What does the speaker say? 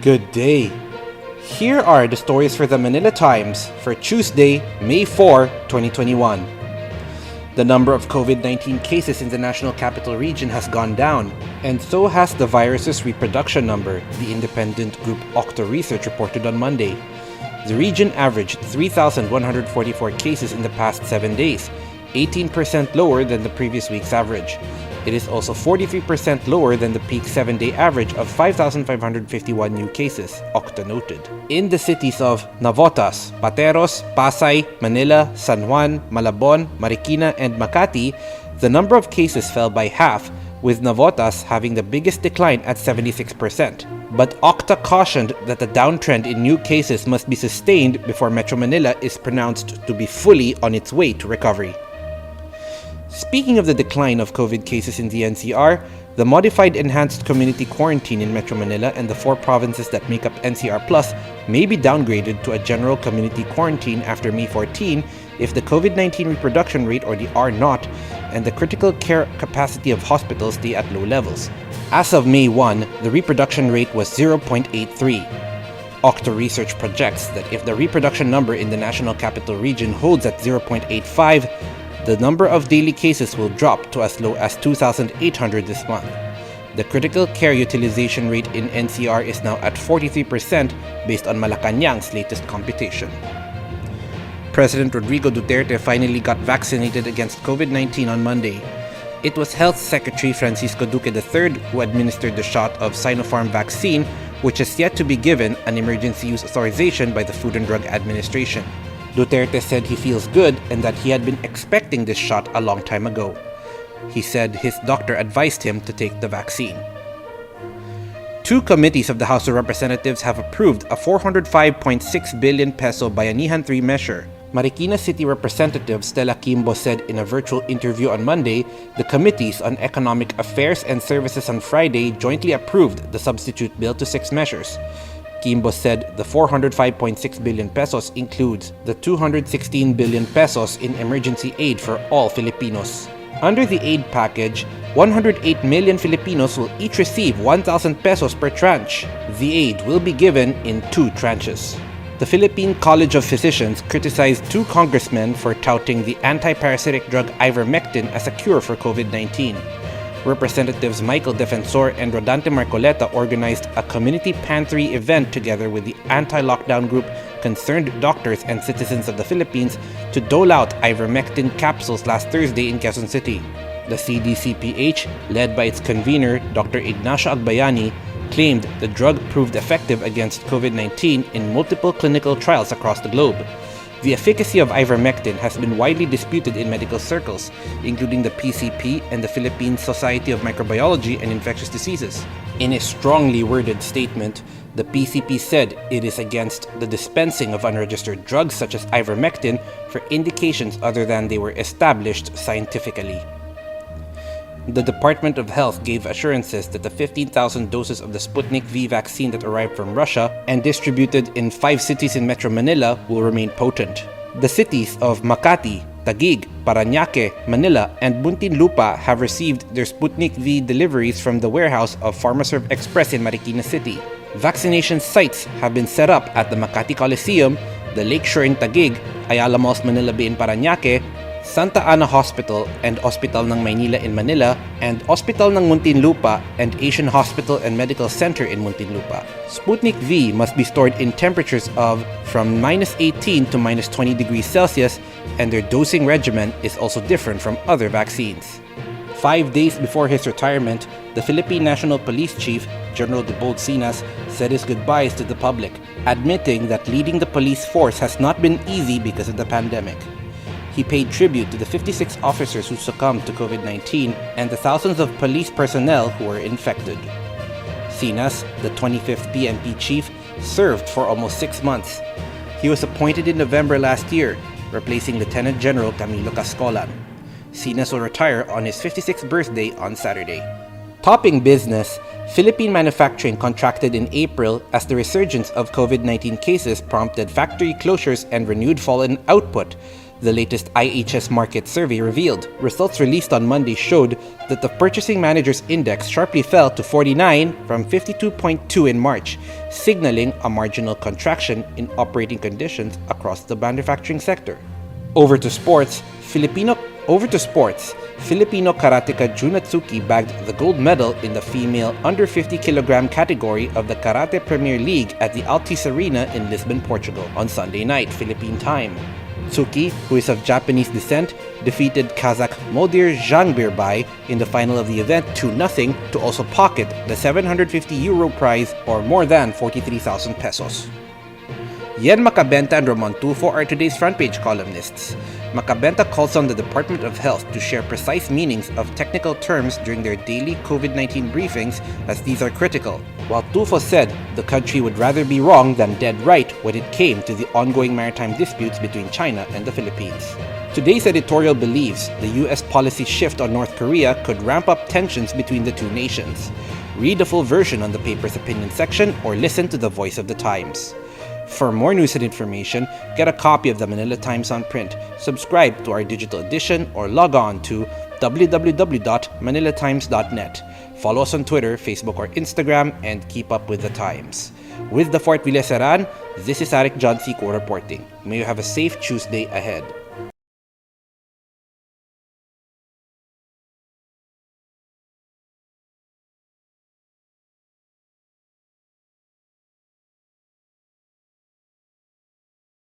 Good day. Here are the stories for the Manila Times for Tuesday, May 4, 2021. The number of COVID-19 cases in the National Capital Region has gone down, and so has the virus's reproduction number, the independent group KUWTT Research reported on Monday. The region averaged 3,144 cases in the past 7 days, 18% lower than the previous week's average. It is also 43% lower than the peak 7-day average of 5,551 new cases, KUWTT noted. In the cities of Navotas, Pateros, Pasay, Manila, San Juan, Malabon, Marikina, and Makati, the number of cases fell by half, with Navotas having the biggest decline at 76%. But KUWTT cautioned that the downtrend in new cases must be sustained before Metro Manila is pronounced to be fully on its way to recovery. Speaking of the decline of COVID cases in the NCR, the modified enhanced community quarantine in Metro Manila and the 4 provinces that make up NCR Plus may be downgraded to a general community quarantine after May 14 if the COVID-19 reproduction rate, or the R0, and the critical care capacity of hospitals stay at low levels. As of May 1, the reproduction rate was 0.83. KUWTT Research projects that if the reproduction number in the National Capital Region holds at 0.85, the number of daily cases will drop to as low as 2,800 this month. The critical care utilization rate in NCR is now at 43% based on Malacanang's latest computation. President Rodrigo Duterte finally got vaccinated against COVID-19 on Monday. It was Health Secretary Francisco Duque III who administered the shot of Sinopharm vaccine, which has yet to be given an emergency use authorization by the Food and Drug Administration. Duterte said he feels good and that he had been expecting this shot a long time ago. He said his doctor advised him to take the vaccine. 2 committees of the House of Representatives have approved a 405.6 billion peso Bayanihan 3 measure. Marikina City Representative Stella Quimbo said in a virtual interview on Monday, the committees on Economic Affairs and Services on Friday jointly approved the substitute bill to 6 measures. Quimbo said the 405.6 billion pesos includes the 216 billion pesos in emergency aid for all Filipinos. Under the aid package, 108 million Filipinos will each receive 1,000 pesos per tranche. The aid will be given in 2 tranches. The Philippine College of Physicians criticized 2 congressmen for touting the anti-parasitic drug ivermectin as a cure for COVID-19. Representatives Michael Defensor and Rodante Marcoleta organized a community pantry event together with the anti-lockdown group Concerned Doctors and Citizens of the Philippines to dole out ivermectin capsules last Thursday in Quezon City. The CDCPH, led by its convener Dr. Ignacio Agbayani, claimed the drug proved effective against COVID-19 in multiple clinical trials across the globe. The efficacy of ivermectin has been widely disputed in medical circles, including the PCP and the Philippine Society of Microbiology and Infectious Diseases. In a strongly worded statement, the PCP said it is against the dispensing of unregistered drugs such as ivermectin for indications other than they were established scientifically. The Department of Health gave assurances that the 15,000 doses of the Sputnik V vaccine that arrived from Russia and distributed in 5 cities in Metro Manila will remain potent. The cities of Makati, Taguig, Parañaque, Manila, and Muntinlupa have received their Sputnik V deliveries from the warehouse of PharmaServe Express in Marikina City. Vaccination sites have been set up at the Makati Coliseum, the Lakeshore in Taguig, Ayala Malls Manila Bay in Parañaque, Santa Ana Hospital and Hospital ng Maynila in Manila, and Hospital ng Muntinlupa and Asian Hospital and Medical Center in Muntinlupa. Sputnik V must be stored in temperatures of from -18 to -20 degrees Celsius, and their dosing regimen is also different from other vaccines. 5 days before his retirement, the Philippine National Police Chief, General Debold Sinas, said his goodbyes to the public, admitting that leading the police force has not been easy because of the pandemic. He paid tribute to the 56 officers who succumbed to COVID-19 and the thousands of police personnel who were infected. Sinas, the 25th PNP chief, served for almost 6 months. He was appointed in November last year, replacing Lieutenant General Camilo Cascolan. Sinas will retire on his 56th birthday on Saturday. Topping business, Philippine manufacturing contracted in April as the resurgence of COVID-19 cases prompted factory closures and renewed fall in output. The latest IHS Markit survey revealed results released on Monday showed that the Purchasing Managers Index sharply fell to 49 from 52.2 in March, signaling a marginal contraction in operating conditions across the manufacturing sector. Over to sports, Filipino karateka Junatsuki bagged the gold medal in the female under 50 kilogram category of the Karate Premier League at the Altice Arena in Lisbon, Portugal on Sunday night, Philippine time. Tsuki, who is of Japanese descent, defeated Kazakh Modir Zhangbirbay in the final of the event 2-0 to also pocket the €750 prize, or more than 43,000 pesos. Yen Macabenta and Ramon Tufo are today's front page columnists. Macabenta calls on the Department of Health to share precise meanings of technical terms during their daily COVID-19 briefings, as these are critical, while Tufo said the country would rather be wrong than dead right when it came to the ongoing maritime disputes between China and the Philippines. Today's editorial believes the US policy shift on North Korea could ramp up tensions between the two nations. Read the full version on the paper's opinion section or listen to the Voice of the Times. For more news and information, get a copy of the Manila Times on print, subscribe to our digital edition, or log on to www.manilatimes.net. Follow us on Twitter, Facebook, or Instagram, and keep up with the Times. With the Fort Villa Seran, this is Arik John Seco reporting. May you have a safe Tuesday ahead.